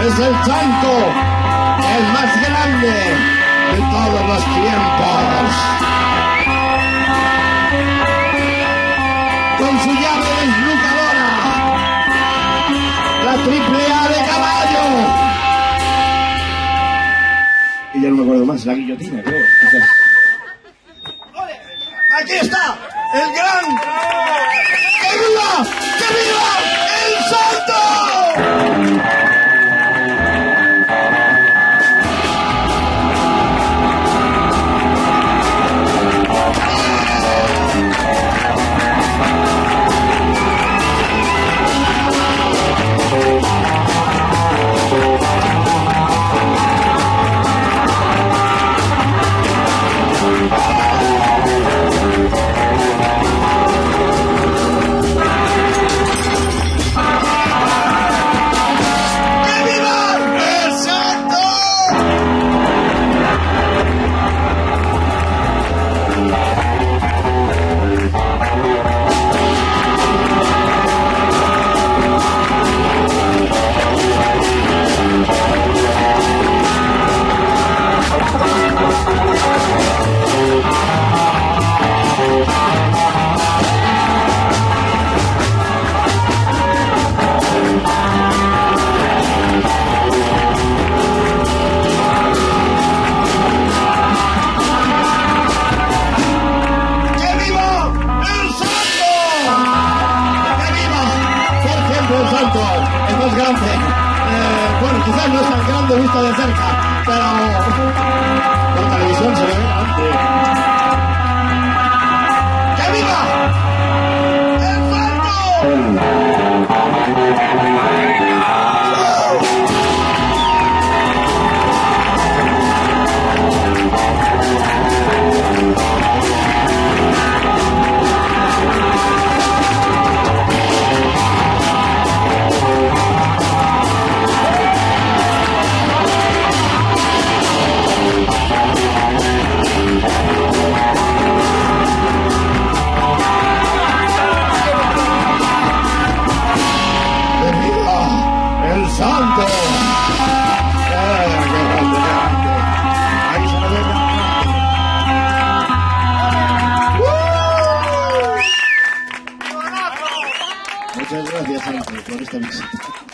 es el santo, el más grande de todos los tiempos. Con su llave deslucadora, la triple A de caballo. Y ya no me acuerdo más, la guillotina, creo. Aquí está, el gran... ¡Que viva! ¡Que viva el santo! El santo, el más grande. Bueno, quizás no es tan grande visto de cerca, pero por televisión se ve grande. ¡Que viva el santo! ¡El santo! ¡Qué grande! Ahí se me ve grande. Muchas gracias, Ángel, por esta visita.